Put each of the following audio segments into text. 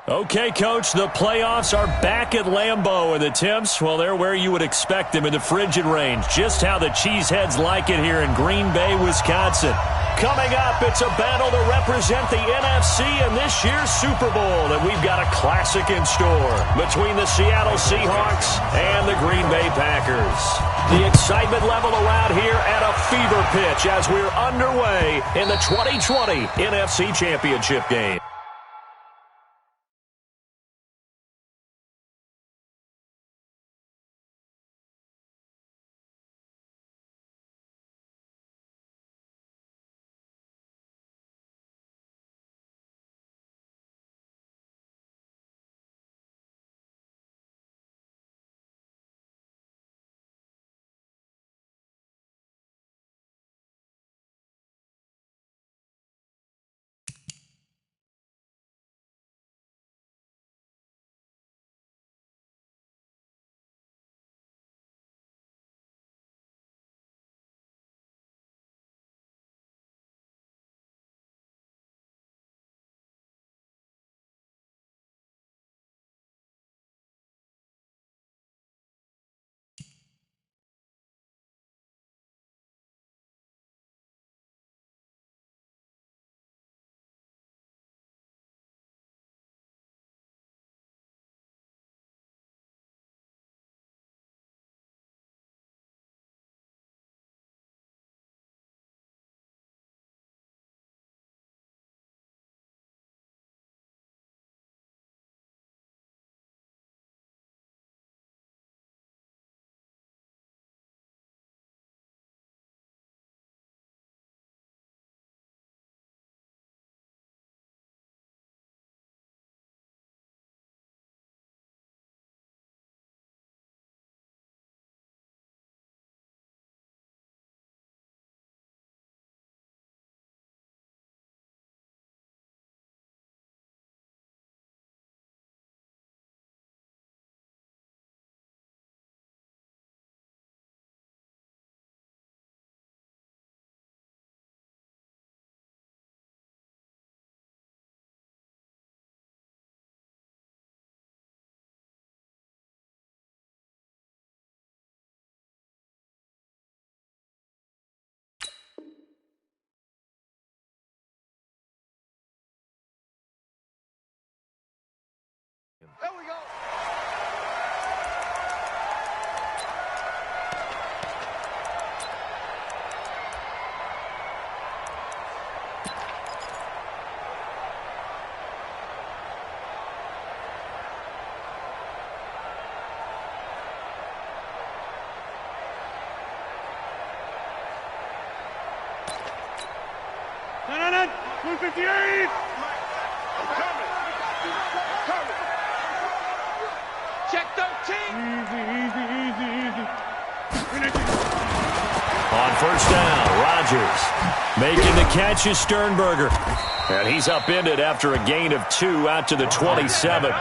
Okay, Coach, the playoffs are back at Lambeau, and the temps, well, they're where you would expect them in the frigid range. Just how the Cheeseheads like it here in Green Bay, Wisconsin. Coming up, it's a battle to represent the NFC in this year's Super Bowl, and we've got a classic in store between the Seattle Seahawks and the Green Bay Packers. The excitement level around here at a fever pitch as we're underway in the 2020 NFC Championship game. There we go. No. 158. I'm coming. Check 13. Easy. On first down, Rodgers making the catch is Sternberger. And he's upended after a gain of 2 out to the 27.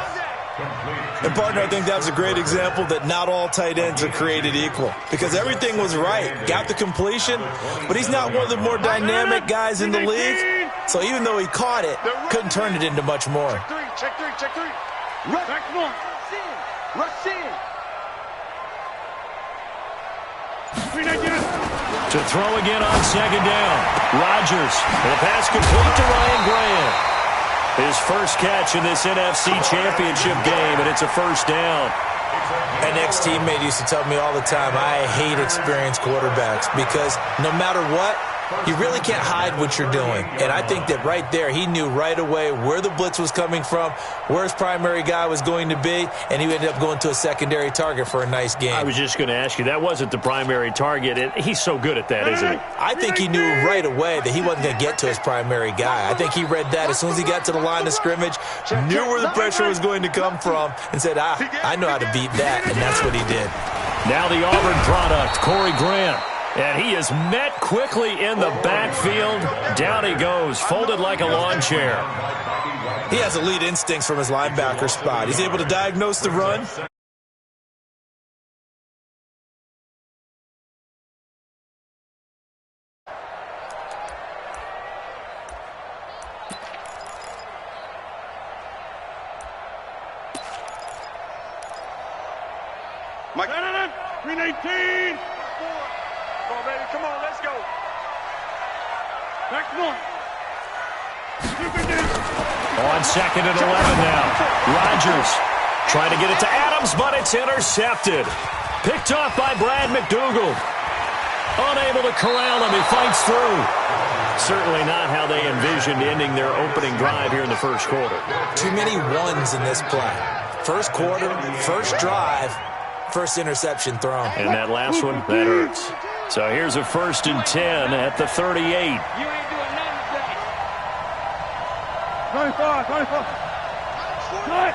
And, partner, I think that's a great example that not all tight ends are created equal. Because everything was right. Got the completion, but he's not one of the more dynamic guys in the league. So even though he caught it, couldn't turn it into much more. Check three. Rush in. To throw again on second down. Rodgers. And the pass complete to Ryan Grant. His first catch in this NFC Championship game, and it's a first down. An ex-teammate used to tell me all the time, I hate experienced quarterbacks because no matter what, you really can't hide what you're doing. And I think that right there, he knew right away where the blitz was coming from, where his primary guy was going to be, and he ended up going to a secondary target for a nice game. I was just going to ask you, that wasn't the primary target, and he's so good at that, isn't he? I think he knew right away that he wasn't going to get to his primary guy. I think he read that as soon as he got to the line of scrimmage, knew where the pressure was going to come from, and said, I know how to beat that, and that's what he did. Now the Auburn product, Corey Graham. And he is met quickly in the backfield. Down he goes, folded like a lawn chair. He has elite instincts from his linebacker spot. He's able to diagnose the run. Mike. 319. Come on, baby. Come on, let's go. Back one. On 2nd and 11 now. Rodgers trying to get it to Adams, but it's intercepted. Picked off by Brad McDougal. Unable to corral him. He fights through. Certainly not how they envisioned ending their opening drive here in the first quarter. Too many ones in this play. First quarter, first drive, first interception thrown. And that last one, that hurts. So here's a 1st and 10 at the 38. You ain't doing nothing today. 25. Cut.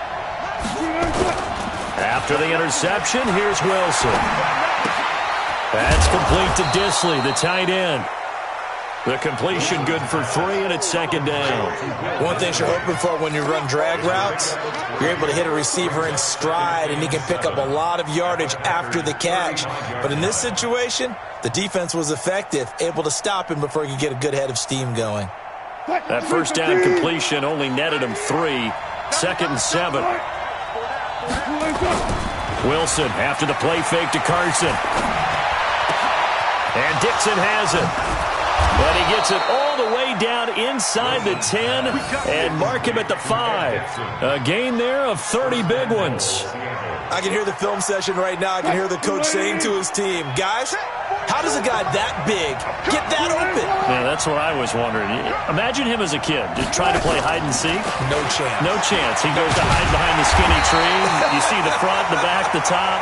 After the interception, here's Wilson. That's complete to Disley, the tight end. The completion good for 3, and it's 2nd down. One thing you're hoping for when you run drag routes, you're able to hit a receiver in stride, and he can pick up a lot of yardage after the catch. But in this situation, the defense was effective, able to stop him before he could get a good head of steam going. That 1st down completion only netted him 3. 2nd and 7. Wilson after the play fake to Carson. And Dixon has it. But he gets it all the way down inside the 10 and mark him at the 5. A gain there of 30 big ones. I can hear the film session right now. I can hear the coach saying to his team, guys, how does a guy that big get that open? Yeah, that's what I was wondering. Imagine him as a kid, just trying to play hide and seek. No chance. No chance. He goes to hide behind the skinny tree. You see the front, the back, the top.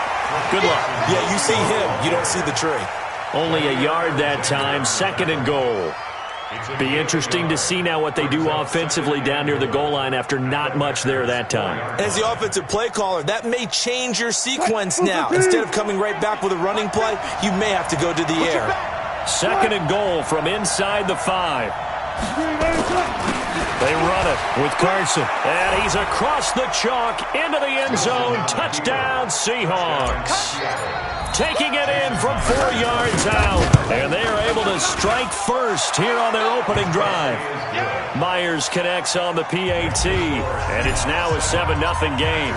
Good luck. Yeah, you see him. You don't see the tree. Only a yard that time, 2nd and goal. Be interesting to see now what they do offensively down near the goal line after not much there that time. As the offensive play caller, that may change your sequence now. Instead of coming right back with a running play, you may have to go to the air. 2nd and goal from inside the 5. They run it with Carson. And he's across the chalk into the end zone. Touchdown, Seahawks. Taking it in from 4 yards out. And they are able to strike first here on their opening drive. Myers connects on the PAT. And it's now a 7-0 game.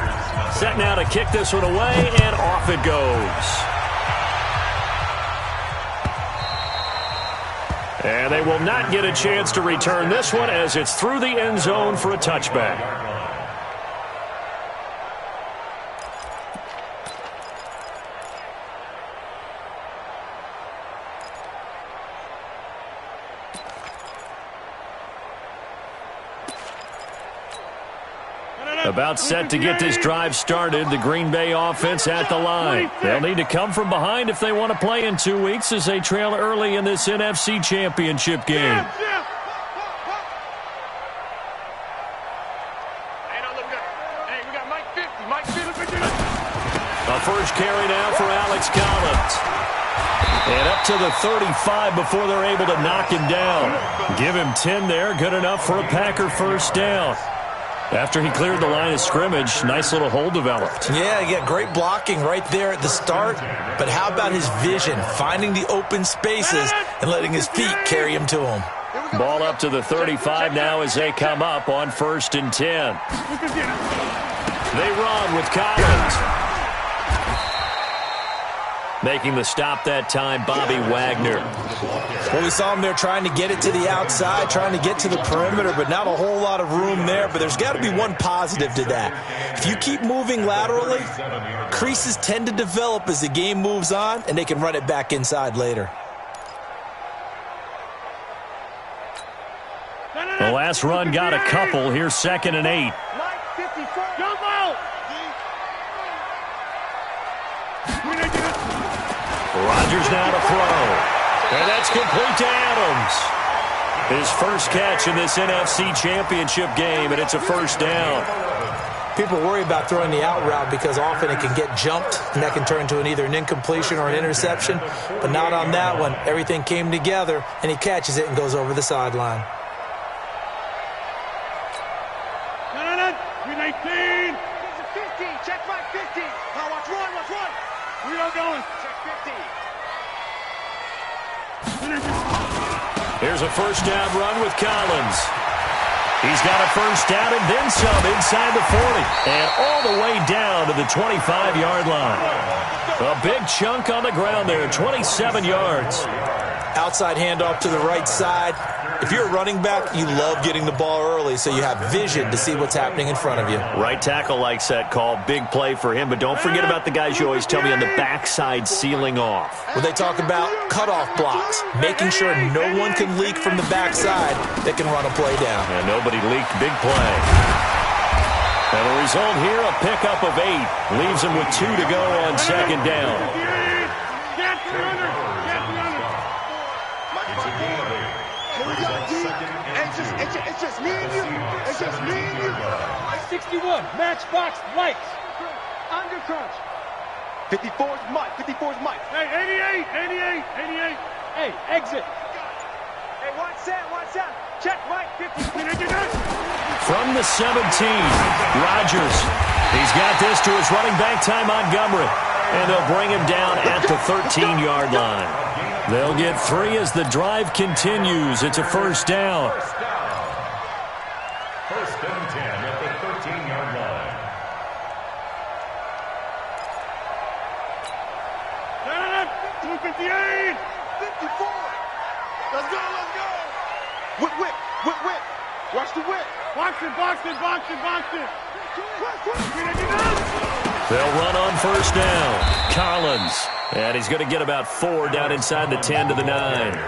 Set now to kick this one away, and off it goes. And they will not get a chance to return this one as it's through the end zone for a touchback. About set to get this drive started, the Green Bay offense at the line. They'll need to come from behind if they want to play in 2 weeks as they trail early in this NFC Championship game. A first carry now for Alex Collins. And up to the 35 before they're able to knock him down. Give him 10 there, good enough for a Packer first down. After he cleared the line of scrimmage, nice little hole developed. Yeah, he got great blocking right there at the start. But how about his vision, finding the open spaces and letting his feet carry him to him? Ball up to the 35 now as they come up on 1st and 10. They run with Collins. Making the stop that time, Bobby Wagner. Well, we saw him there trying to get it to the outside, trying to get to the perimeter, but not a whole lot of room there. But there's got to be one positive to that. If you keep moving laterally, creases tend to develop as the game moves on, and they can run it back inside later. The last run got a couple. Here's 2nd and 8. Jump out! Rodgers now to throw. And that's complete to Adams. His first catch in this NFC Championship game, and it's a first down. People worry about throwing the out route because often it can get jumped, and that can turn into either an incompletion or an interception. But not on that one. Everything came together, and he catches it and goes over the sideline. 319. 50. Check my 50. Now watch one. We are going. Check 50. Here's a first down run with Collins. He's got a first down and then some inside the 40. And all the way down to the 25-yard line. A big chunk on the ground there, 27 yards. Outside handoff to the right side. If you're a running back, you love getting the ball early so you have vision to see what's happening in front of you. Right tackle likes that call. Big play for him. But don't forget about the guys you always tell me on the backside sealing off. When they talk about cutoff blocks, making sure no one can leak from the backside that can run a play down. And nobody leaked. Big play. And the result here, a pickup of 8. Leaves him with 2 to go on second down. It's just me and you. It's just me and you. 61, matchbox lights. Under crunch. 54's Mike. 54's Mike. Hey, 88. Hey, exit. Hey, watch out. Check Mike. 50. From the 17, Rodgers. He's got this to his running back, Ty Montgomery. And they'll bring him down at the 13-yard line. They'll get 3 as the drive continues. It's a first down. First and 10 at the 13-yard line. 258. 54. Let's go. Whip. Watch the whip. Box it. They'll run on first down. Collins. And he's going to get about 4 down inside the 10 to the 9.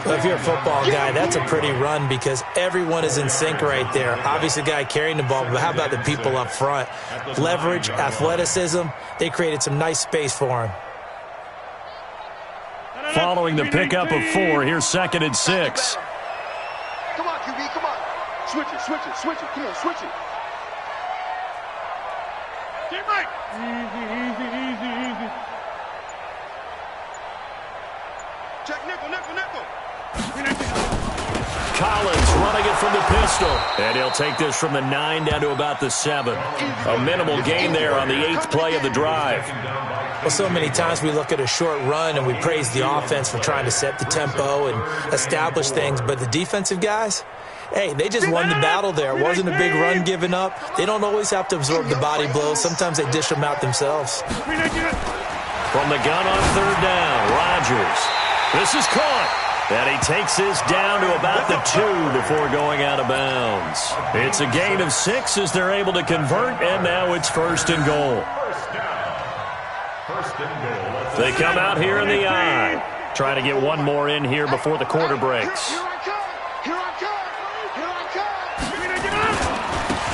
Well, if you're a football guy, that's a pretty run because everyone is in sync right there. Obviously, the guy carrying the ball, but how about the people up front? Leverage, athleticism, they created some nice space for him. Following the pickup of 4, here's 2nd and 6. Come on, QB, come on. Switch it. Come on, switch it. Get right. Easy. Check nickel. Collins running it from the pistol. And he'll take this from the 9 down to about the 7. A minimal gain there on the 8th play of the drive. Well, so many times we look at a short run and we praise the offense for trying to set the tempo and establish things, but the defensive guys, hey, they just won the battle there. It wasn't a big run given up. They don't always have to absorb the body blows. Sometimes they dish them out themselves. From the gun on 3rd down, Rodgers. This is caught. And he takes this down to about the 2 before going out of bounds. It's a gain of 6 as they're able to convert, and now it's 1st and goal. They come out here in the I. Trying to get one more in here before the quarter breaks. Here I come.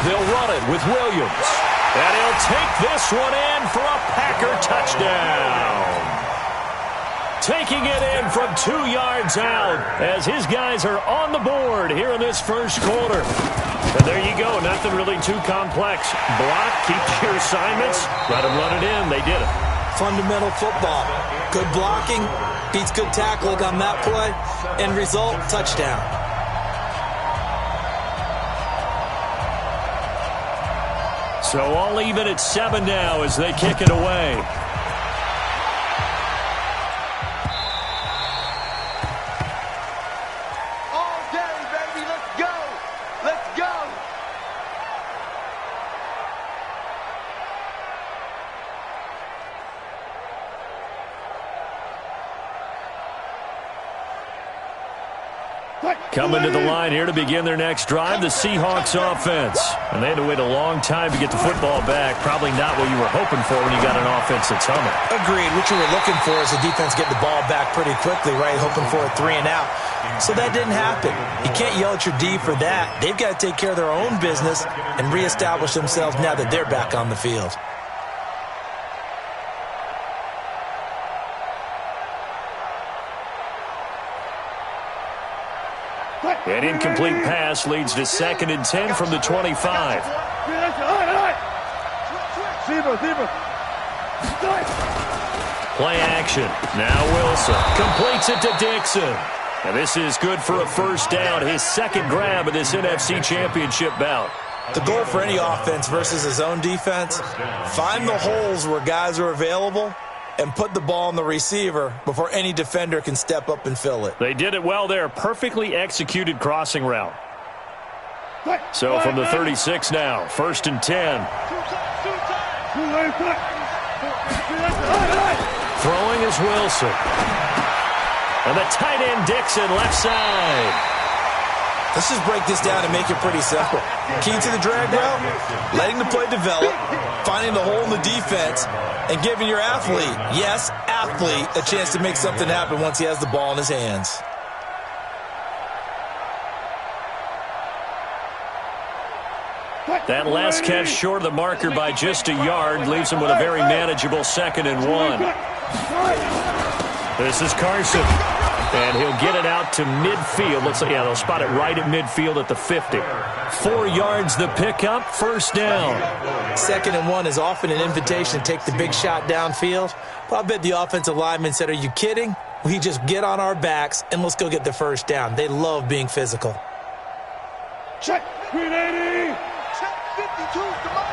They'll run it with Williams. And he'll take this one in for a Packer touchdown. Taking it in from 2 yards out as his guys are on the board here in this first quarter. And there you go. Nothing really too complex. Block, keep your assignments, let them run it in. They did it. Fundamental football. Good blocking beats good tackling on that play. End result, touchdown. So all even at 7 now as they kick it away. Coming to the line here to begin their next drive, the Seahawks offense. And they had to wait a long time to get the football back. Probably not what you were hoping for when you got an offense that's humming. Agreed. What you were looking for is the defense get the ball back pretty quickly, right? Hoping for a 3 and out. So that didn't happen. You can't yell at your D for that. They've got to take care of their own business and reestablish themselves now that they're back on the field. An incomplete pass leads to 2nd and 10 from the 25. Play action. Now Wilson completes it to Dixon. And this is good for a first down. His 2nd grab of this NFC Championship bout. The goal for any offense versus his own defense, find the holes where guys are available and put the ball on the receiver before any defender can step up and fill it. They did it well there. Perfectly executed crossing route. So from the 36 now, 1st and 10. Throwing is Wilson. And the tight end Dixon left side. Let's just break this down and make it pretty simple. Key to the drag route, letting the play develop, finding the hole in the defense, and giving your athlete, yes, athlete, a chance to make something happen once he has the ball in his hands. That last catch short of the marker by just a yard leaves him with a very manageable 2nd and 1. This is Carson. And he'll get it out to midfield. Looks like, yeah, they'll spot it right at midfield at the 50. 4 yards the pickup, 1st down. 2nd and 1 is often an invitation to take the big shot downfield. But I bet the offensive lineman said, are you kidding? We just get on our backs and let's go get the 1st down. They love being physical. Check. 380. Check 52. Come on.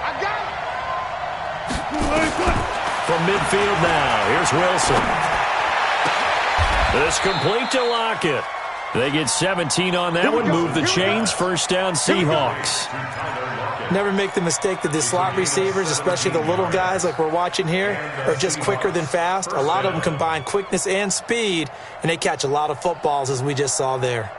I got it. From midfield now, here's Wilson. This complete to Lockett. They get 17 on that one. Move the chains. 1st down, Seahawks. Never make the mistake that the slot receivers, especially the little guys like we're watching here, are just quicker than fast. A lot of them combine quickness and speed, and they catch a lot of footballs, as we just saw there.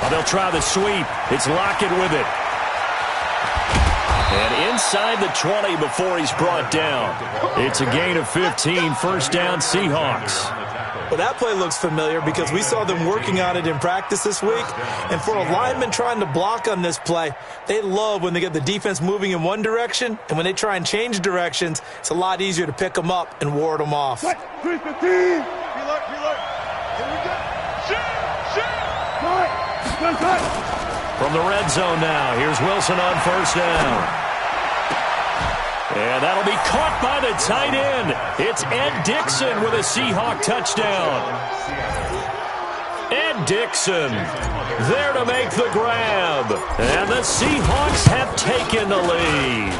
Well, they'll try the sweep. It's Lockett with it. And inside the 20 before he's brought down. It's a gain of 15, 1st down, Seahawks. Well, that play looks familiar because we saw them working on it in practice this week. And for a lineman trying to block on this play, they love when they get the defense moving in one direction. And when they try and change directions, it's a lot easier to pick them up and ward them off. From the red zone now, here's Wilson on 1st down. And that'll be caught by the tight end. It's Ed Dixon with a Seahawk touchdown. Ed Dixon there to make the grab. And the Seahawks have taken the lead.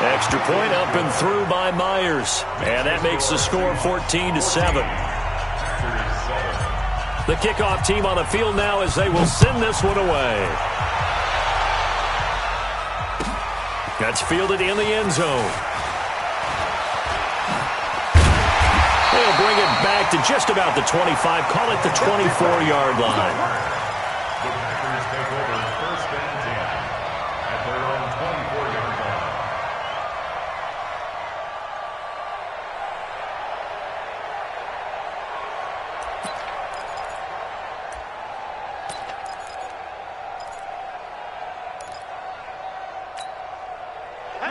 Extra point up and through by Myers. And that makes the score 14-7. The kickoff team on the field now as they will send this one away. That's fielded in the end zone. They'll bring it back to just about the 25. Call it the 24-yard line. The Packers take over 1st and 10 at their own 24-yard line.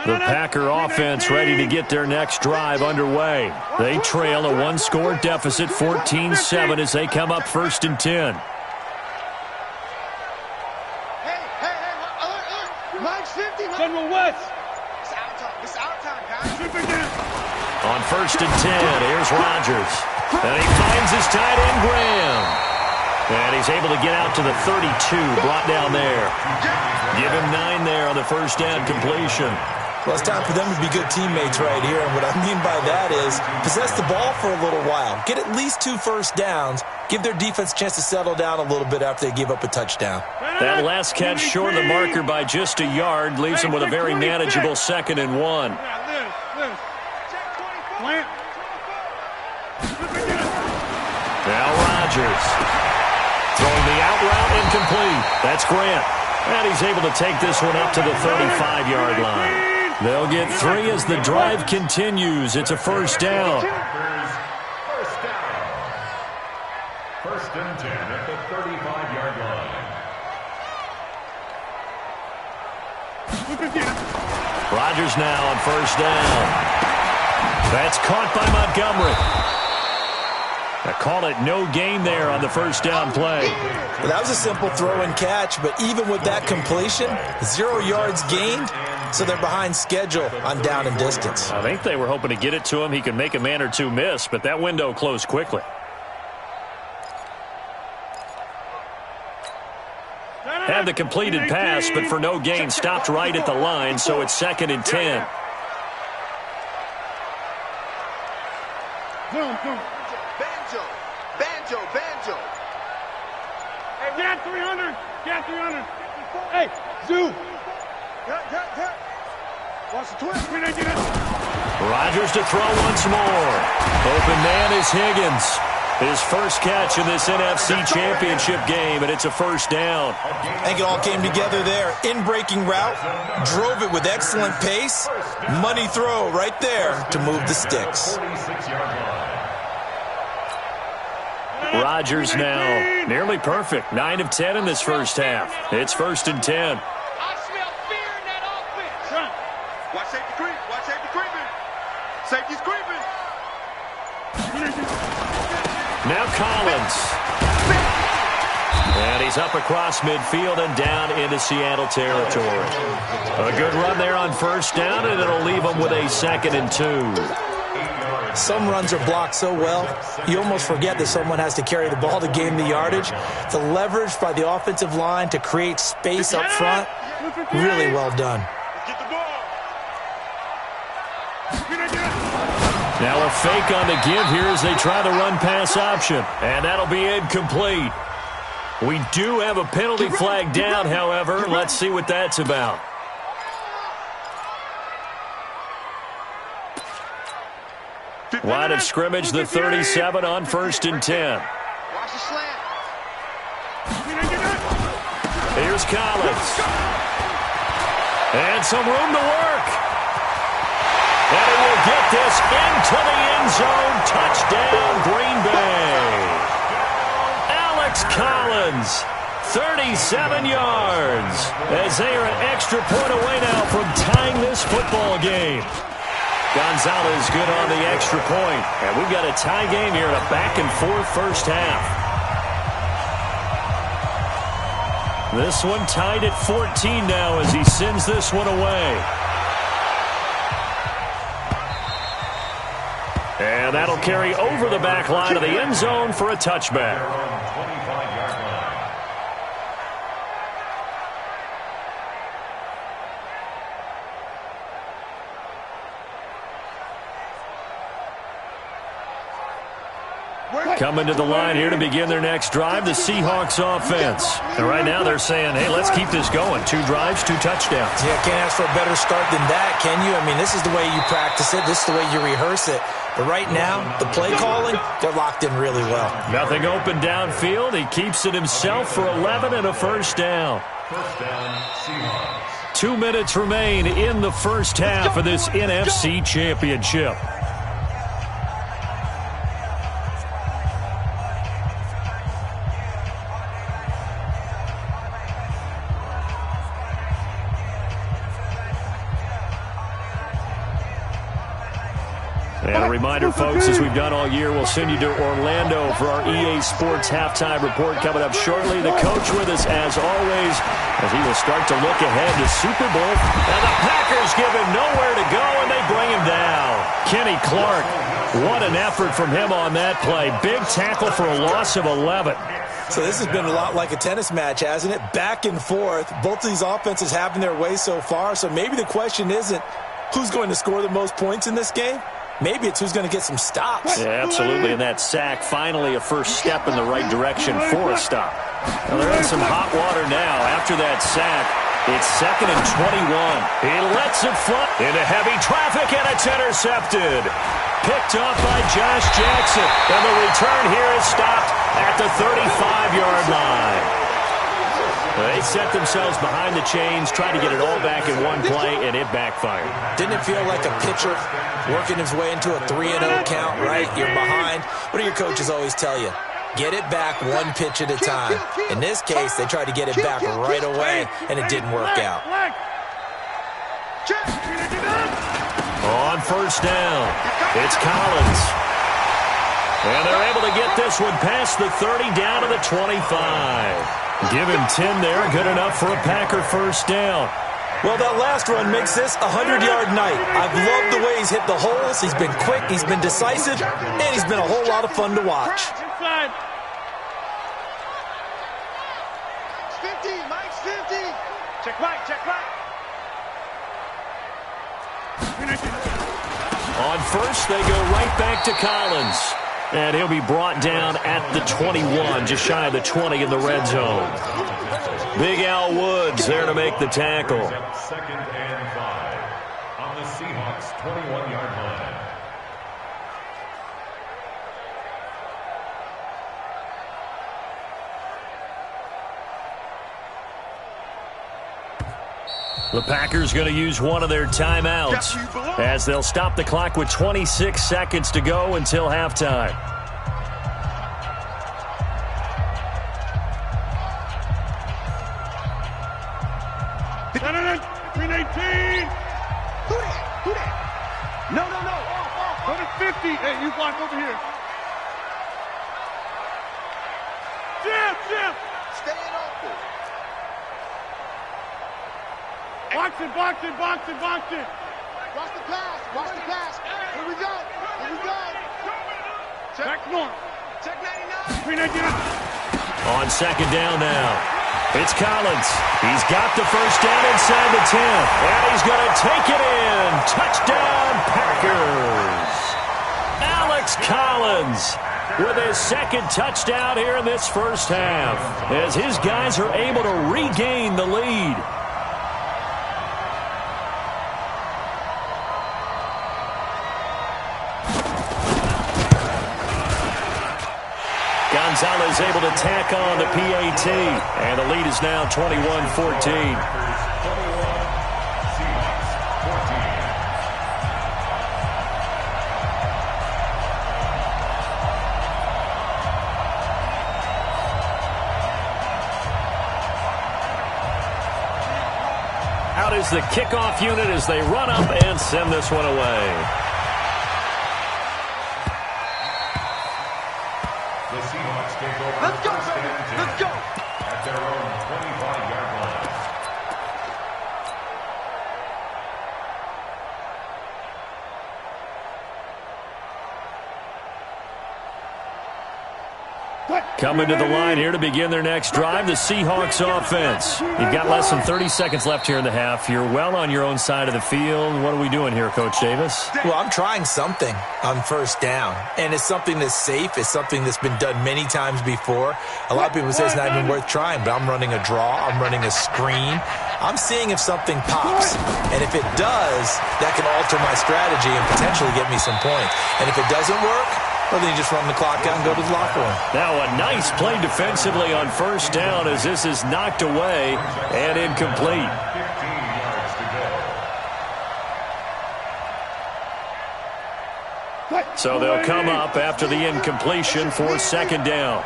The Packer offense ready to get their next drive underway. They trail a 1-score deficit, 14-7, as they come up 1st and 10. General West. It's our time, guys. On 1st and 10, here's Rodgers. And he finds his tight end, Graham. And he's able to get out to the 32, brought down there. Give him 9 there on the 1st down completion. Well, it's time for them to be good teammates right here. And what I mean by that is possess the ball for a little while. Get at least 2 first downs. Give their defense a chance to settle down a little bit after they give up a touchdown. That last catch short of the marker by just a yard leaves him with a very manageable 2nd and 1. Now Rodgers. Throwing the out route incomplete. That's Grant. And he's able to take this one up to the 35-yard line. They'll get 3 as the drive continues. It's a 1st down. First and 10 at the 35-yard line. Rodgers now on 1st down. That's caught by Montgomery. I call it no gain there on the 1st down play. Well, that was a simple throw and catch, but even with that completion, 0 yards gained, so they're behind schedule on down and distance. I think they were hoping to get it to him. He could make a man or two miss, but that window closed quickly. had the completed pass, but for no gain, stopped right at the line, so it's 2nd and 10. Banjo. Hey, get 300. Get 300. Hey, Zoo. Watch the twist. Rodgers to throw once more. Open man is Higgins. His first catch in this NFC Championship game, and it's a first down. I think it all came together there. In-breaking route, drove it with excellent pace. Money throw right there to move the sticks. Rodgers now nearly perfect. 9 of 10 in this first half. It's 1st and 10. I smell fear in that offense. Watch safety creep. Watch safety creeping. Safety's creeping. Now Collins. And he's up across midfield and down into Seattle territory. A good run there on first down, and it'll leave them with a 2nd and 2. Some runs are blocked so well, you almost forget that someone has to carry the ball to gain the yardage. The leverage by the offensive line to create space up front, really well done. Get the ball. Now a fake on the give here as they try the run-pass option. And that'll be incomplete. We do have a penalty flag down, however. Let's see what that's about. Line of scrimmage, the 37 on 1st and 10. Watch the slant. Here's Collins. And some room to work. And he will get this into the end zone. Touchdown, Green Bay. Alex Collins, 37 yards. As they are an extra point away now from tying this football game. Gonzalez good on the extra point. And we've got a tie game here in a back-and-forth first half. This one tied at 14 now as he sends this one away. And that'll carry over the back line of the end zone for a touchback. Coming to the line here to begin their next drive, the Seahawks offense. And right now they're saying, hey, let's keep this going. 2 drives, 2 touchdowns. Yeah, can't ask for a better start than that, can you? I mean, this is the way you practice it. This is the way you rehearse it. But right now, the play calling, they're locked in really well. Nothing open downfield. He keeps it himself for 11 and a first down. First down, Seahawks. 2 minutes remain in the first half of this NFC Championship. And a reminder, folks, as we've done all year, we'll send you to Orlando for our EA Sports halftime report coming up shortly. The coach with us, as always, as he will start to look ahead to Super Bowl. And the Packers give him nowhere to go, and they bring him down. Kenny Clark, what an effort from him on that play. Big tackle for a loss of 11. So this has been a lot like a tennis match, hasn't it? Back and forth. Both of these offenses having their way so far. So maybe the question isn't who's going to score the most points in this game. Maybe it's who's going to get some stops. Yeah, absolutely. And that sack, finally a first step in the right direction for a stop. Well, they're in some hot water now. After that sack, it's 2nd and 21. He lets it fly into heavy traffic, and it's intercepted. Picked off by Josh Jackson. And the return here is stopped at the 35-yard line. They set themselves behind the chains, tried to get it all back in one play, and it backfired. Didn't it feel like a pitcher working his way into a 3-0 count, right? You're behind. What do your coaches always tell you? Get it back one pitch at a time. In this case, they tried to get it back right away, and it didn't work out. On first down, it's Collins. And they're able to get this one past the 30 down to the 25. Give him 10 there, good enough for a Packer first down. Well, that last run makes this a 100-yard night. I've loved the way he's hit the holes. He's been quick, he's been decisive, and he's been a whole lot of fun to watch. Inside. 50, Mike's 50. Check right, check right. On first, they go right back to Collins. And he'll be brought down at the 21, just shy of the 20 in the red zone. Big Al Woods there to make the tackle. Second and 5 on the Seahawks 21-yard line. The Packers going to use one of their timeouts as they'll stop the clock with 26 seconds to go until halftime. Green 18. Who that? No. Go to 50. Hey, you block over here. Jim. Staying open. Box it. Watch the pass. Here we go. Back north. Check 99. Green 19. On second down now, it's Collins. He's got the first down inside the 10, and he's going to take it in. Touchdown, Packers. Alex Collins with his second touchdown here in this first half, as his guys are able to regain the lead. Gonzalez able to tack on the PAT, and the lead is now 21-14. Out is the kickoff unit as they run up and send this one away. Let's go, baby. Let's go. At their own 25-yard line. Coming to the line here to begin their next drive, the Seahawks offense. You've got less than 30 seconds left here in the half. You're well on your own side of the field. What are we doing here, Coach Davis? Well, I'm trying something on first down, and it's something that's safe. It's something that's been done many times before. A lot of people say it's not even worth trying, but I'm running a draw. I'm running a screen. I'm seeing if something pops, and if it does, that can alter my strategy and potentially get me some points. And if it doesn't work, well, then you just run the clock out and go to the locker room. Now a nice play defensively on first down as this is knocked away and incomplete. 15 yards to go. So they'll come up after the incompletion for second down.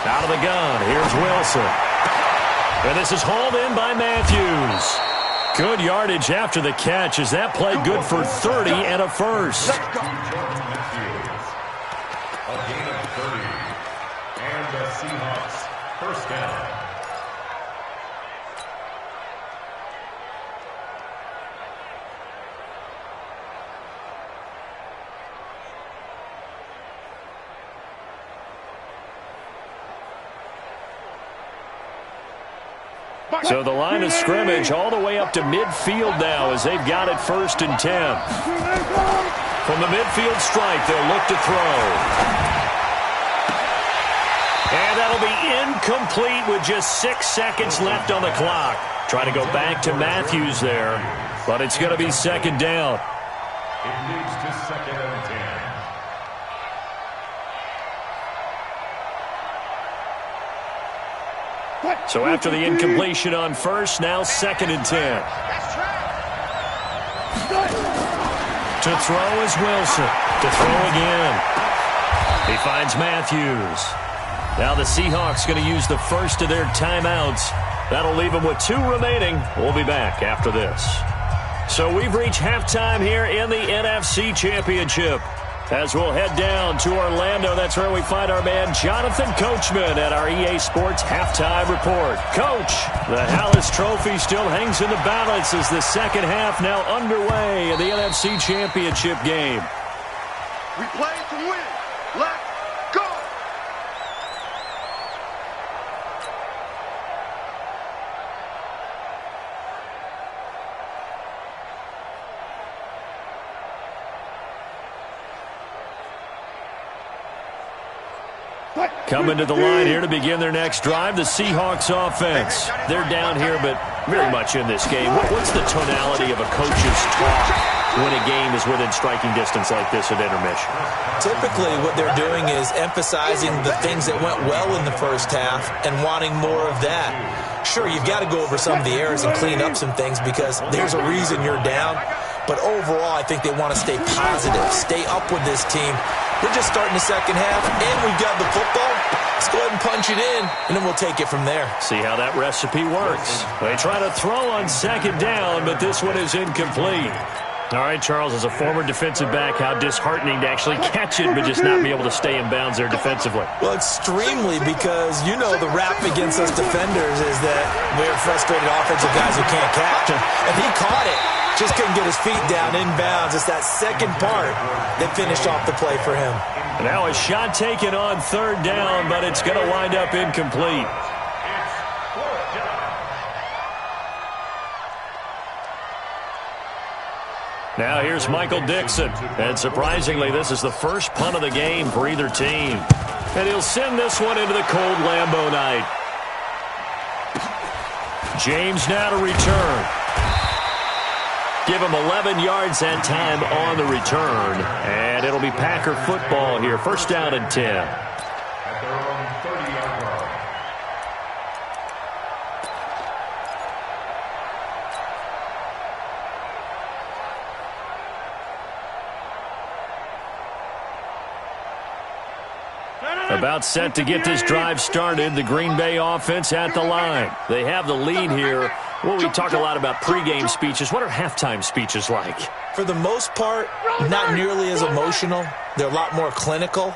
Out of the gun, here's Wilson. And this is hauled in by Matthews. Good yardage after the catch. Is that play good for 30 and a first? A gain of 30. And the Seahawks first down. So the line of scrimmage all the way up to midfield now as they've got it 1st and 10. From the midfield stripe, they'll look to throw. And that'll be incomplete with just 6 seconds left on the clock. Try to go back to Matthews there, but it's going to be second down. It moves to 2nd and 10. So after the incompletion on first, now 2nd and 10. To throw is Wilson. To throw again. He finds Matthews. Now the Seahawks going to use the first of their timeouts. That'll leave them with 2 remaining. We'll be back after this. So we've reached halftime here in the NFC Championship. As we'll head down to Orlando, that's where we find our man Jonathan Coachman at our EA Sports Halftime Report. Coach, the Hallis Trophy still hangs in the balance as the second half now underway in the NFC Championship game. We play to win. Let's go. Coming to the line here to begin their next drive, the Seahawks offense. They're down here, but very much in this game. What's the tonality of a coach's talk when a game is within striking distance like this at intermission? Typically, what they're doing is emphasizing the things that went well in the first half and wanting more of that. Sure, you've got to go over some of the errors and clean up some things because there's a reason you're down. But overall, I think they want to stay positive, stay up with this team. We're just starting the second half, and we've got the football. Let's go ahead and punch it in, and then we'll take it from there. See how that recipe works. They try to throw on second down, but this one is incomplete. All right, Charles, as a former defensive back, how disheartening to actually catch it but just not be able to stay in bounds there defensively. Well, extremely, because you know the rap against us defenders is that we're frustrated offensive guys who can't catch. And he caught it. Just couldn't get his feet down in bounds. It's that second part that finished off the play for him. Now a shot taken on third down, but it's going to wind up incomplete. Now here's Michael Dixon. And surprisingly, this is the first punt of the game for either team. And he'll send this one into the cold Lambeau night. James now to return. Give him 11 yards that time on the return. And it'll be Packer football here. First down and 10. At their own 30-yard line. About set to get this drive started, the Green Bay offense at the line. They have the lead here. Well, we talk a lot about pregame speeches. What are halftime speeches like? For the most part, not nearly as emotional. They're a lot more clinical.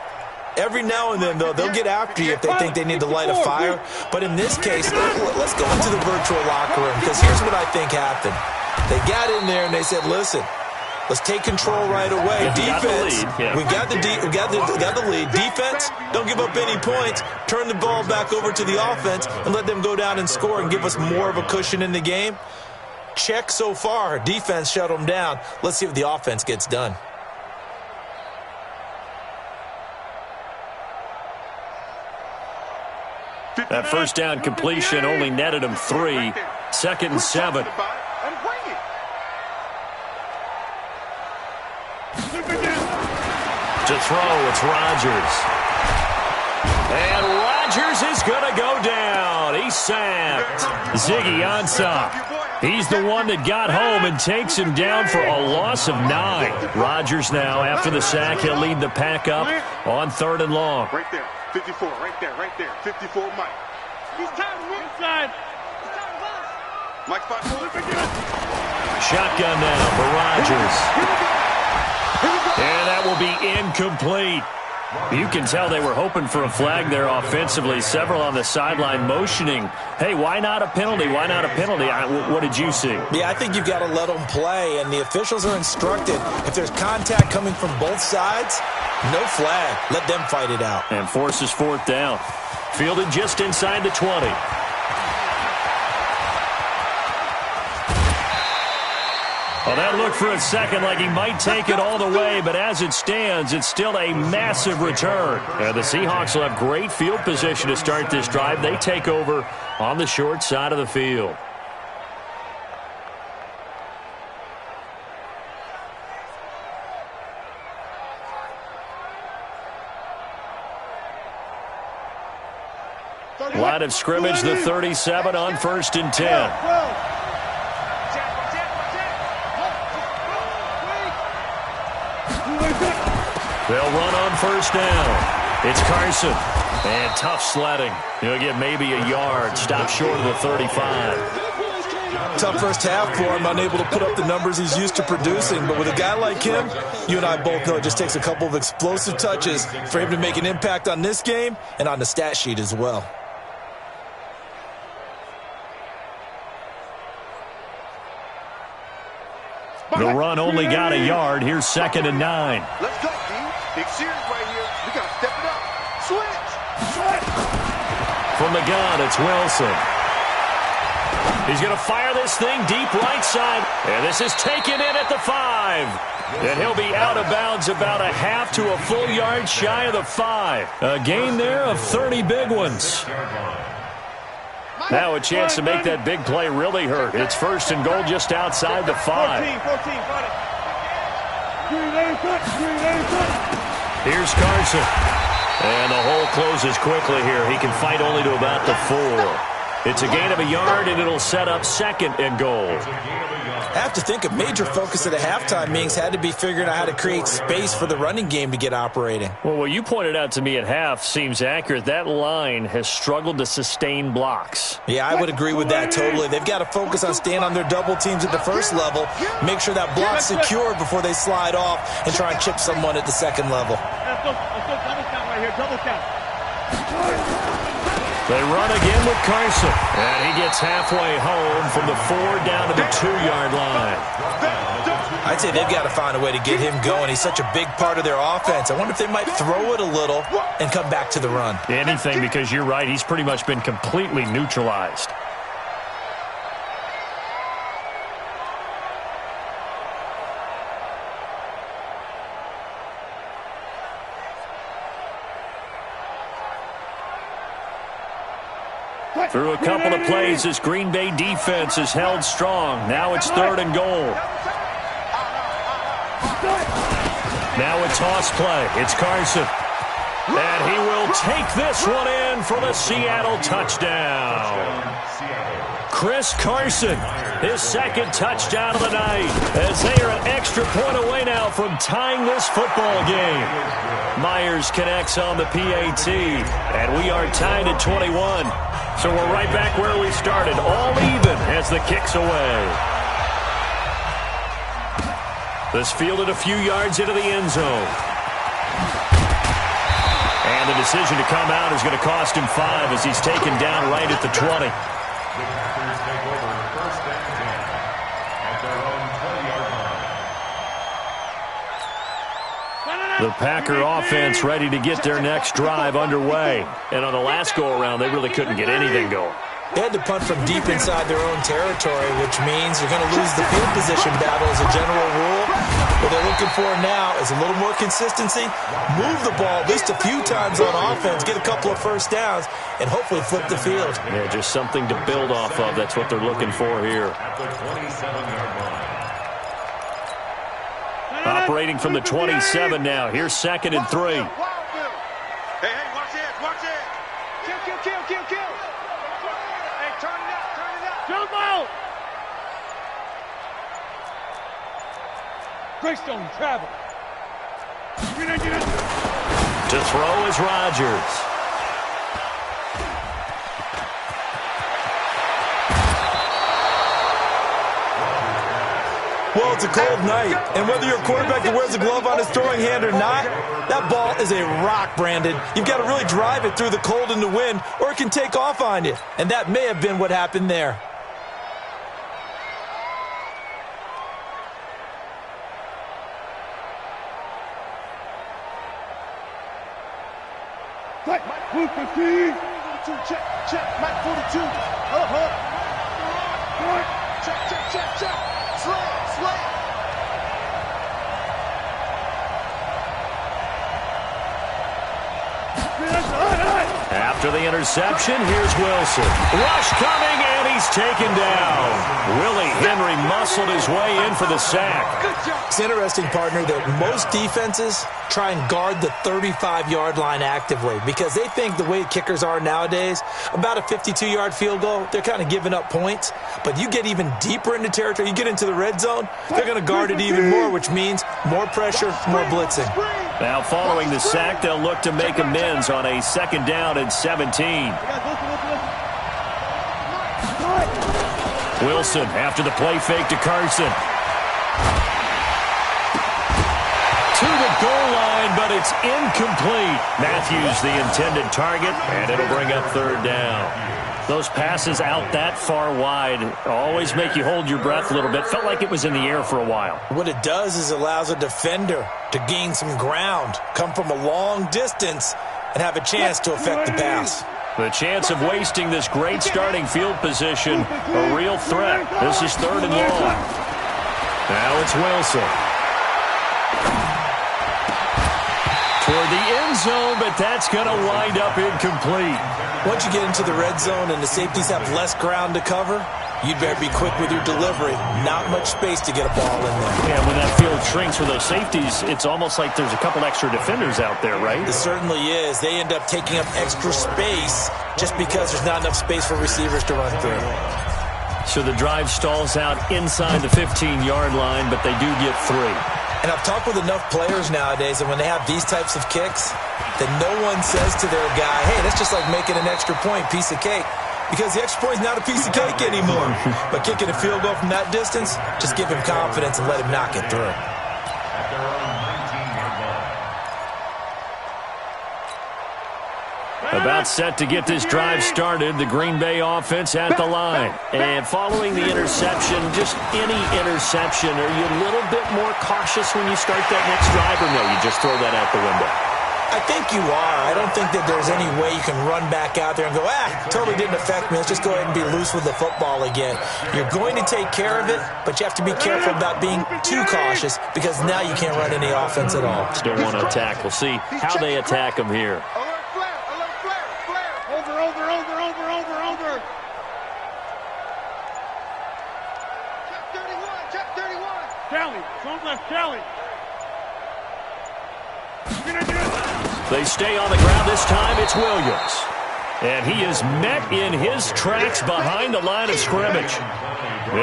Every now and then, though, they'll get after you if they think they need to light a fire. But in this case, let's go into the virtual locker room, because here's what I think happened. They got in there and they said, listen, let's take control right away. Defense, we got the lead. Defense, don't give up any points. Turn the ball back over to the offense and let them go down and score and give us more of a cushion in the game. Check so far. Defense shut them down. Let's see what the offense gets done. That first down completion only netted him 3. Second and 7. To throw, it's Rodgers. And Rodgers is going to go down. He's sacked. Ziggy Ansah. He's the one that got home and takes him down for a loss of 9. Rodgers now, after the sack, he'll lead the pack up on 3rd and long. Right there, 54, right there, 54, Mike. He's tired of inside. Mike, shotgun now for Rodgers. And that will be incomplete. You can tell they were hoping for a flag there offensively. Several on the sideline motioning, hey, why not a penalty? Why not a penalty? What did you see? Yeah, I think you've got to let them play, and the officials are instructed. If there's contact coming from both sides, no flag. Let them fight it out. And forces 4th down. Fielded just inside the 20. Well, that looked for a second like he might take it all the way, but as it stands, it's still a massive return. And the Seahawks will have great field position to start this drive. They take over on the short side of the field. Line of scrimmage, the 37 on 1st and 10. They'll run on 1st down. It's Carson. And tough sledding. He'll get maybe a yard. Stop short of the 35. Tough first half for him, unable to put up the numbers he's used to producing. But with a guy like him, you and I both know it just takes a couple of explosive touches for him to make an impact on this game and on the stat sheet as well. The run only got a yard. Here's 2nd and 9. Let's go, D. Big series right here. We got to step it up. Switch. From the gun, it's Wilson. He's going to fire this thing deep right side. And this is taken in at the 5. And he'll be out of bounds about a half to a full yard shy of the 5. A gain there of 30 big ones. Now a chance to make that big play really hurt. It's first and goal just outside the 5. 14. Here's Carson. And the hole closes quickly here. He can fight only to about the 4. It's a gain of a yard, and it'll set up second and goal. I have to think a major focus at the halftime meetings had to be figuring out how to create space for the running game to get operating. Well, what you pointed out to me at half seems accurate. That line has struggled to sustain blocks. Yeah, I would agree with that totally. They've got to focus on staying on their double teams at the first level, make sure that block's secured before they slide off and try and chip someone at the second level. Let's go double count right here, double count. They run again with Carson, and he gets halfway home from the 4 down to the 2-yard line. I'd say they've got to find a way to get him going. He's such a big part of their offense. I wonder if they might throw it a little and come back to the run. Anything, because you're right, he's pretty much been completely neutralized. Through a couple of plays, this Green Bay defense is held strong. Now it's third and goal. Now a toss play. It's Carson. And he will take this one in for the Seattle touchdown. Chris Carson, his second touchdown of the night, as they are an extra point away now from tying this football game. Myers connects on the PAT, and we are tied at 21. So we're right back where we started, all even as the kick's away. This fielded a few yards into the end zone. And the decision to come out is going to cost him 5 as he's taken down right at the 20. The Packers take over first and 10 at their own 20-yard line. The Packer offense ready to get their next drive underway. And on the last go-around, they really couldn't get anything going. They had to punt from deep inside their own territory, which means you're going to lose the field position battle as a general rule. What they're looking for now is a little more consistency, move the ball at least a few times on offense, get a couple of first downs, and hopefully flip the field. Yeah, just something to build off of. That's what they're looking for here. At the 27-yard line. Operating from the 27 now. Here's second and 3. Hey, watch it, watch it. Kill. Hey, turn it up. Jump out! Greystone travel. To throw is Rodgers. Well, it's a cold night, and whether you're a quarterback that wears a glove on his throwing hand or not, that ball is a rock, Brandon. You've got to really drive it through the cold and the wind, or it can take off on you. And that may have been what happened there. Move 15. Check. Mike 42. Check. Slay. After the interception, here's Wilson. Rush coming, and he's taken down. Willie Henry muscled his way in for the sack. It's interesting, partner, that most defenses try and guard the 35-yard line actively because they think the way kickers are nowadays, about a 52-yard field goal, they're kind of giving up points. But you get even deeper into territory, you get into the red zone, they're going to guard it even more, which means more pressure, more blitzing. Now following the sack, they'll look to make amends on a second down and 17. Wilson after the play fake to Carson. To the goal line, but it's incomplete. Matthews the intended target, and it'll bring up third down. Those passes out that far wide always make you hold your breath a little bit. Felt like it was in the air for a while. What it does is allows a defender to gain some ground, come from a long distance, and have a chance to affect the pass. The chance of wasting this great starting field position, a real threat. This is 3rd and long. Now it's Wilson. Toward the end zone, but that's going to wind up incomplete. Once you get into the red zone and the safeties have less ground to cover, you'd better be quick with your delivery. Not much space to get a ball in there. Yeah, when that field shrinks for those safeties, it's almost like there's a couple extra defenders out there, right? It certainly is. They end up taking up extra space just because there's not enough space for receivers to run through. So the drive stalls out inside the 15-yard line, but they do get 3. And I've talked with enough players nowadays, and when they have these types of kicks, that no one says to their guy, hey, that's just like making an extra point, piece of cake. Because the extra point is not a piece of cake anymore. But kicking a field goal from that distance, just give him confidence and let him knock it through. About set to get this drive started, the Green Bay offense at the line. And following the interception, just any interception, are you a little bit more cautious when you start that next drive, or no, you just throw that out the window? I think you are. I don't think that there's any way you can run back out there and go, totally didn't affect me. Let's just go ahead and be loose with the football again. You're going to take care of it, but you have to be careful about being too cautious because now you can't run any offense at all. Still want to attack. We'll see how they attack them here. Over. Check 31. Kelly, someone left Kelly. They stay on the ground this time. It's Williams. And he is met in his tracks behind the line of scrimmage.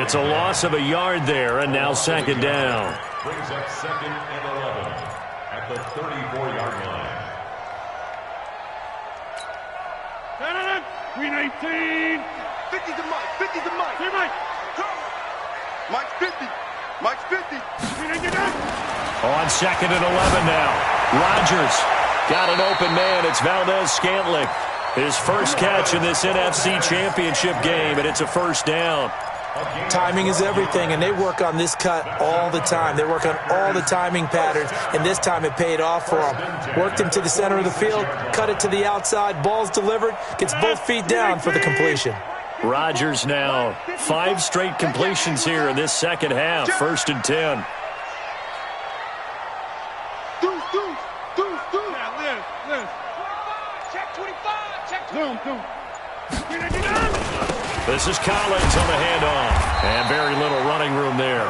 It's a loss of a yard there, and now 2nd down. Brings up 2nd and 11 at the 34-yard line. 319. 50 to Mike. 50 to Mike. Hey, Mike. Mike's 50. Mike's 50. 399. On 2nd and 11 now. Rodgers got an open man. It's Valdez-Scantling. His first catch in this NFC Championship game, and it's a 1st down. Timing is everything, and they work on this cut all the time. They work on all the timing patterns, and this time it paid off for them. Worked him to the center of the field, cut it to the outside, ball's delivered, gets both feet down for the completion. Rodgers now 5 straight completions here in this second half. 1st and 10. Check 25. Check 25. This is Collins on the handoff. And very little running room there.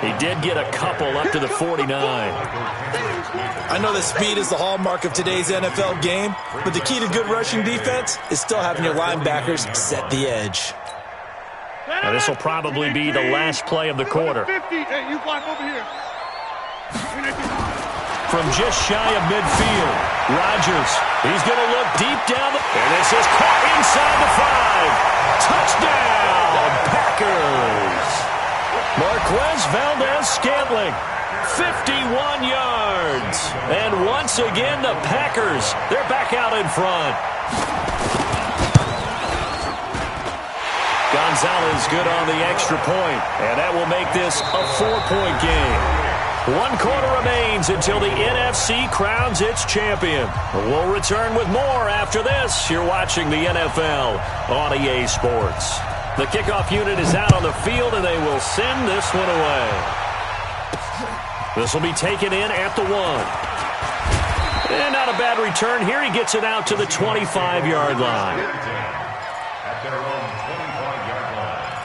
He did get a couple up to the 49. I know that speed is the hallmark of today's NFL game, but the key to good rushing defense is still having your linebackers set the edge. Now this will probably be the last play of the quarter. 50. Hey, you block over here. From just shy of midfield, Rodgers, he's going to look deep down. And this is caught inside the 5. Touchdown, Packers. Marquez Valdez-Scantling, 51 yards. And once again, the Packers, they're back out in front. Gonzalez good on the extra point, and that will make this a 4-point game. 1 quarter remains until the NFC crowns its champion. We'll return with more after this. You're watching the NFL on EA Sports. The kickoff unit is out on the field, and they will send this one away. This will be taken in at the 1. And not a bad return here. He gets it out to the 25-yard line. At their own 25-yard line.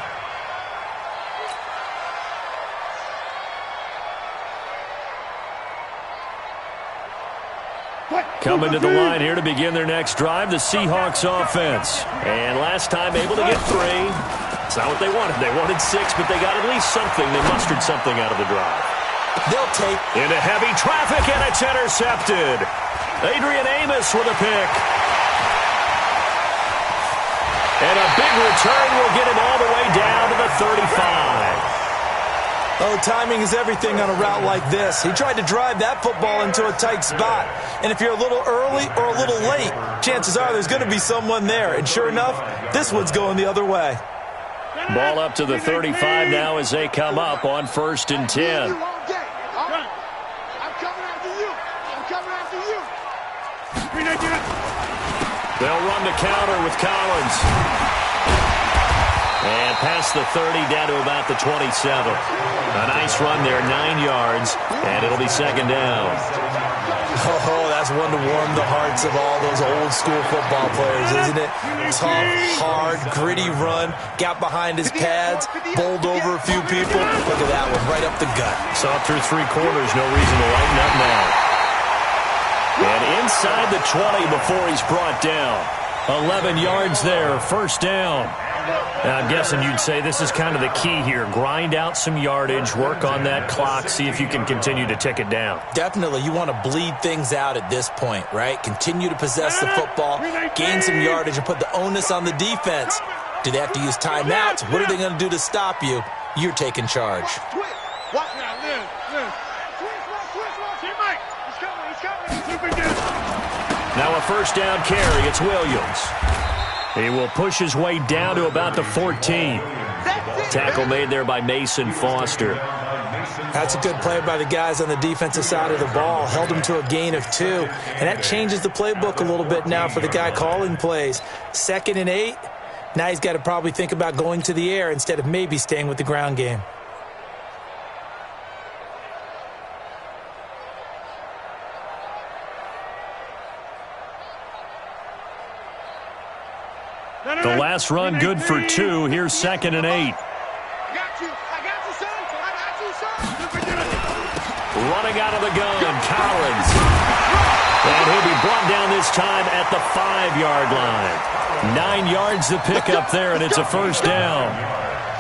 Coming to the line here to begin their next drive, the Seahawks offense. And last time able to get 3. It's not what they wanted. They wanted 6, but they got at least something. They mustered something out of the drive. They'll take into heavy traffic, and it's intercepted. Adrian Amos with a pick. And a big return will get him all the way down to the 35. Oh, timing is everything on a route like this. He tried to drive that football into a tight spot. And if you're a little early or a little late, chances are there's going to be someone there. And sure enough, this one's going the other way. Ball up to the 35 now as they come up on 1st and 10. I'm coming after you. I'm coming after you. They'll run the counter with Collins. And past the 30, down to about the 27. A nice run there, 9 yards, and it'll be second down. Oh, that's one to warm the hearts of all those old-school football players, isn't it? Tough, hard, gritty run, got behind his pads, bowled over a few people. Look at that one, right up the gut. Saw through 3 quarters, no reason to lighten up now. And inside the 20 before he's brought down. 11 yards there, first down. Now, I'm guessing you'd say this is kind of the key here. Grind out some yardage, work on that clock, see if you can continue to tick it down. Definitely. You want to bleed things out at this point, right? Continue to possess the football, gain some yardage, and put the onus on the defense. Do they have to use timeouts? What are they going to do to stop you? You're taking charge. Now a first down carry. It's Williams. He will push his way down to about the 14. Tackle made there by Mason Foster. That's a good play by the guys on the defensive side of the ball. Held him to a gain of 2. And that changes the playbook a little bit now for the guy calling plays. 2nd and 8. Now he's got to probably think about going to the air instead of maybe staying with the ground game. The last run good for 2. Here's 2nd and 8. I got you, son. I got you, son. Running out of the gun, Collins. And he'll be brought down this time at the 5-yard line. 9 yards to pick up there, and it's a first down.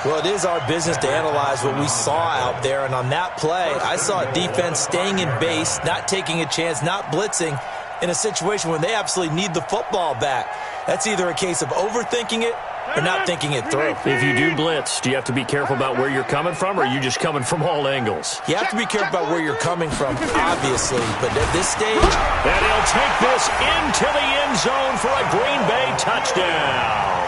Well, it is our business to analyze what we saw out there, and on that play, I saw defense staying in base, not taking a chance, not blitzing, in a situation where they absolutely need the football back. That's either a case of overthinking it or not thinking it through. If you do blitz, do you have to be careful about where you're coming from, or are you just coming from all angles? You have to be careful about where you're coming from, obviously, but at this stage... And he'll take this into the end zone for a Green Bay touchdown.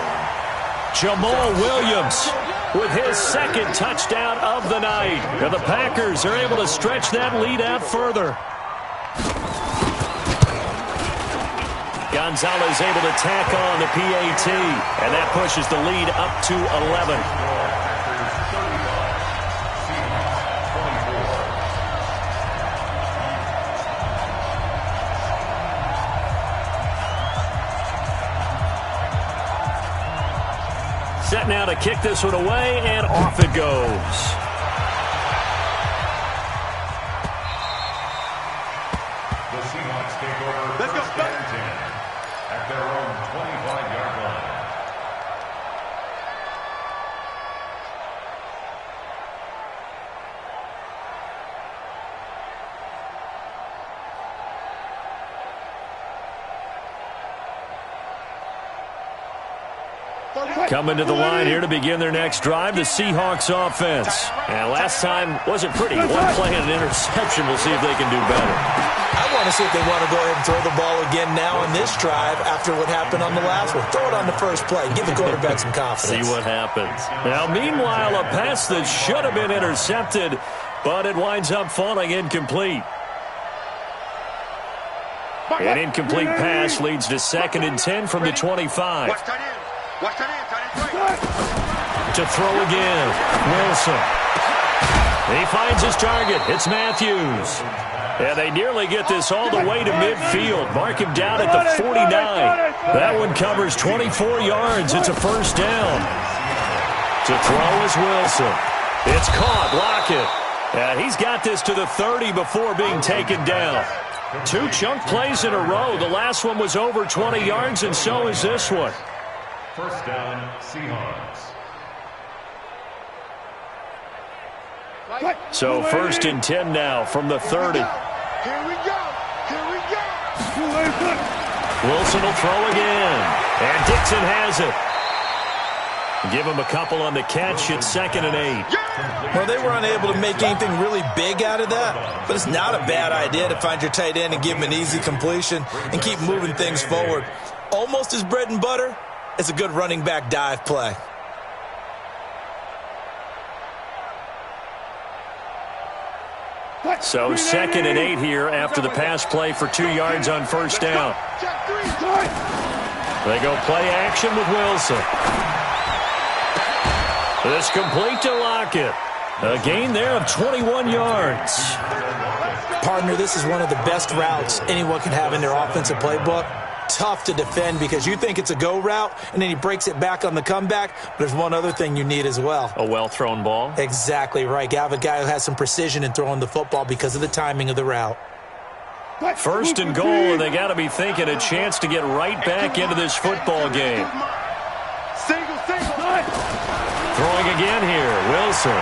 Jamal Williams with his 2nd touchdown of the night. And the Packers are able to stretch that lead out further. Gonzalez able to tack on the PAT, and that pushes the lead up to 11. Set now to kick this one away, and off it goes. The Seahawks take over first and 10 at their own 25-yard line. Coming to the line here to begin their next drive, the Seahawks offense. And last time wasn't pretty. One play and an interception. We'll see if they can do better. I want to see if they want to go ahead and throw the ball again now on this drive after what happened on the last one. Throw it on the first play. Give the quarterback some confidence. See what happens. Now, meanwhile, a pass that should have been intercepted, but it winds up falling incomplete. An incomplete pass leads to 2nd and 10 from the 25. Watch tight end. Watch tight end. Tight end right. To throw again, Wilson. He finds his target. It's Matthews. And they nearly get this all the way to midfield. Mark him down at the 49. That one covers 24 yards. It's a first down. To throw is Wilson. It's caught. Lockett. And he's got this to the 30 before being taken down. 2 chunk plays in a row. The last one was over 20 yards, and so is this one. First down, Seahawks. So 1st and 10 now from the 30. Here we go. Here we go. Wilson will throw again. And Dixon has it. Give him a couple on the catch. It's 2nd and 8. Well, they were unable to make anything really big out of that, but it's not a bad idea to find your tight end and give him an easy completion and keep moving things forward. Almost as bread and butter as a good running back dive play. So 2nd and 8 here after the pass play for 2 yards on first down. They go play action with Wilson. It's complete to Lockett. A gain there of 21 yards. Partner, this is one of the best routes anyone can have in their offensive playbook. Tough to defend because you think it's a go route, and then he breaks it back on the comeback. But there's one other thing you need as well. A well-thrown ball. Exactly right. You have a guy who has some precision in throwing the football because of the timing of the route. First and goal, and they got to be thinking a chance to get right back into this football game. Single. Throwing again here, Wilson.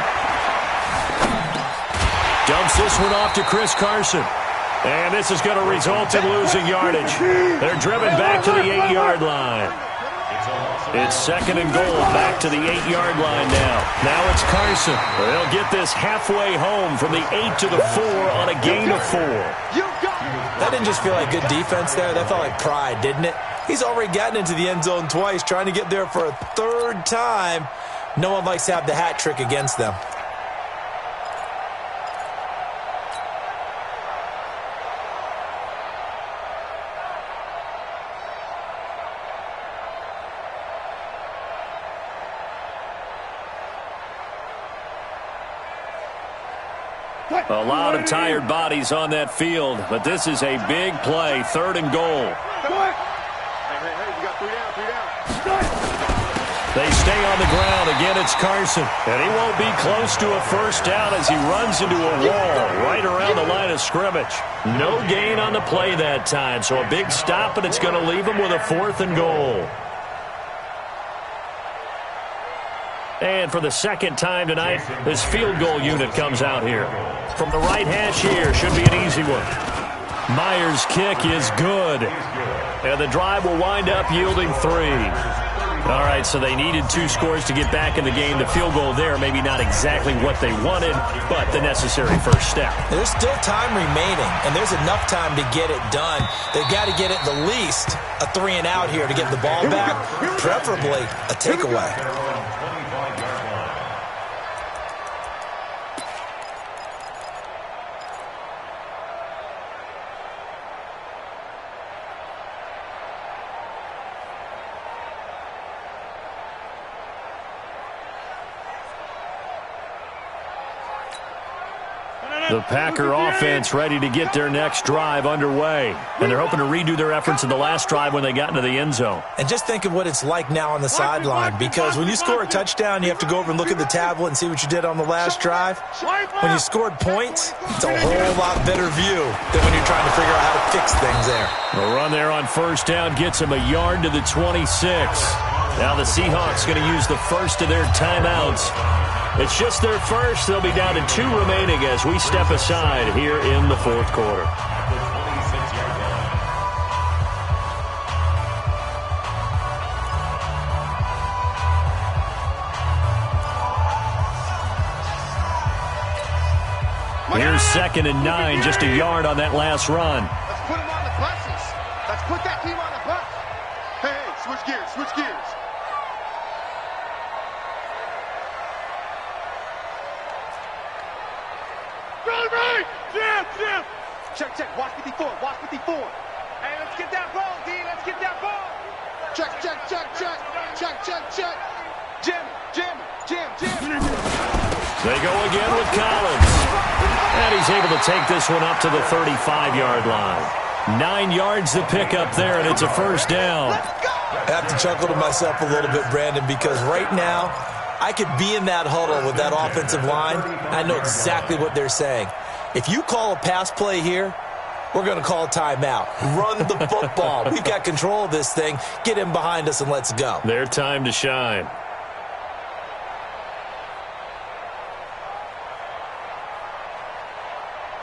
Dumps this one off to Chris Carson. And this is going to result in losing yardage. They're driven back to the 8-yard line. It's second and goal, back to the 8-yard line now. Now it's Carson. They'll get this halfway home from the 8 to the 4 on a gain of 4. That didn't just feel like good defense there. That felt like pride, didn't it? He's already gotten into the end zone twice, trying to get there for a third time. No one likes to have the hat trick against them. A lot of tired bodies on that field, but this is a big play, third and goal. Hey, you got 3 down. They stay on the ground. Again, it's Carson. And he won't be close to a first down as he runs into a wall right around the line of scrimmage. No gain on the play that time, so a big stop, and it's going to leave him with a 4th and goal. And for the second time tonight, this field goal unit comes out here. From the right hash here, should be an easy one. Myers' kick is good. And the drive will wind up yielding 3. All right, so they needed 2 scores to get back in the game. The field goal there, maybe not exactly what they wanted, but the necessary first step. There's still time remaining, and there's enough time to get it done. They've got to get at the least a 3 and out here to get the ball back, preferably a takeaway. The Packer offense ready to get their next drive underway. And they're hoping to redo their efforts in the last drive when they got into the end zone. And just think of what it's like now on the sideline, because when you score a touchdown, you have to go over and look at the tablet and see what you did on the last drive. When you scored points, it's a whole lot better view than when you're trying to figure out how to fix things there. The run there on first down gets him a yard to the 26. Now the Seahawks going to use the first of their timeouts. It's just their first. They'll be down to 2 remaining as we step aside here in the 4th quarter. Here's second and 9, just a yard on that last run. Let's put them on the buses. Let's put that team on the bus. Hey, switch gears, switch gears. Check, watch 54, watch 54. Hey, let's get that ball, D, let's get that ball. Check. Jim. They go again with Collins. And he's able to take this one up to the 35-yard line. 9 yards to pick up there, and it's a first down. I have to chuckle to myself a little bit, Brandon, because right now I could be in that huddle with that offensive line. I know exactly what they're saying. If you call a pass play here, we're going to call a timeout. Run the football. We've got control of this thing. Get in behind us and let's go. Their time to shine.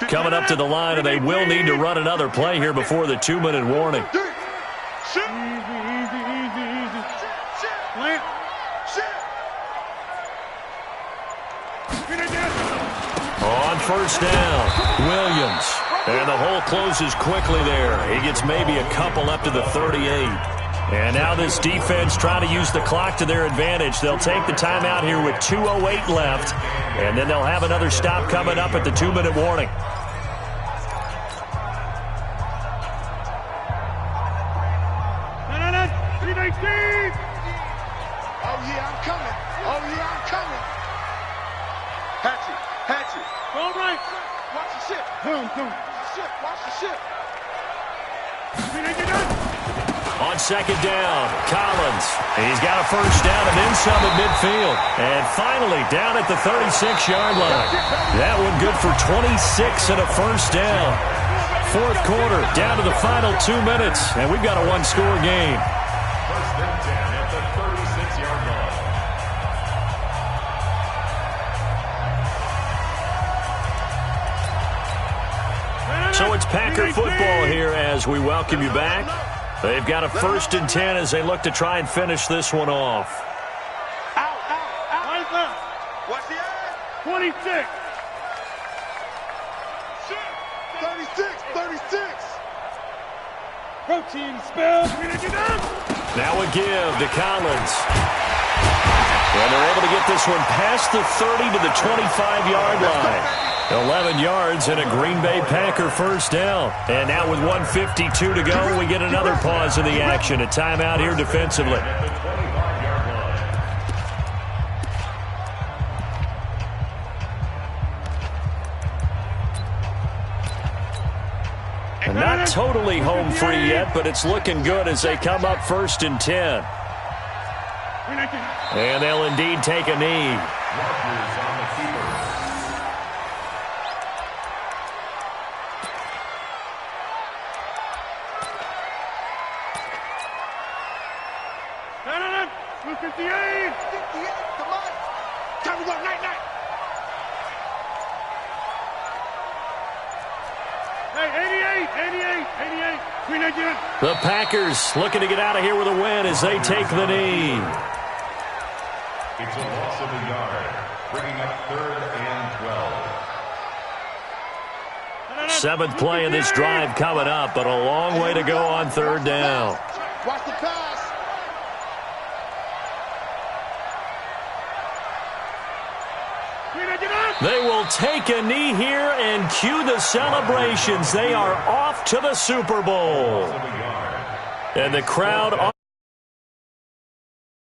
Coming up to the line, and they will need to run another play here before the 2-minute warning. Easy. Plant. On first down, Williams. And the hole closes quickly there. He gets maybe a couple up to the 38. And now this defense trying to use the clock to their advantage. They'll take the timeout here with 2:08 left. And then they'll have another stop coming up at the 2-minute warning. All right. Watch the ship. Come. Ship. Watch the ship. On second down, Collins. He's got a first down and then some at midfield. And finally, down at the 36-yard line. That one good for 26 and a first down. Fourth quarter, down to the final 2 minutes, and we've got a one-score game. First and 10 at the 36-yard line. So it's Packer football here as we welcome you back. They've got a first and 10 as they look to try and finish this one off. Out. Right left. Watch the eye. 26. 36. Protein spell. Now a give to Collins. And they're able to get this one past the 30 to the 25-yard line. 11 yards and a Green Bay Packer first down. And now with 1:52 to go, we get another pause in the action. A timeout here defensively. At the 25-yard line. And not totally home free yet, but it's looking good as they come up first and 10. And they'll indeed take a knee. Markers on the keeper. Look at the 58. A. Come on. Time to go. Night. Hey, 88. The Packers looking to get out of here with a win as they take the knee. It's a loss of a yard, bringing up 3rd and 12. Seventh play in this drive coming up, but a long way to go on third down. Watch the pass. They will take a knee here and cue the celebrations. They are off to the Super Bowl. And the crowd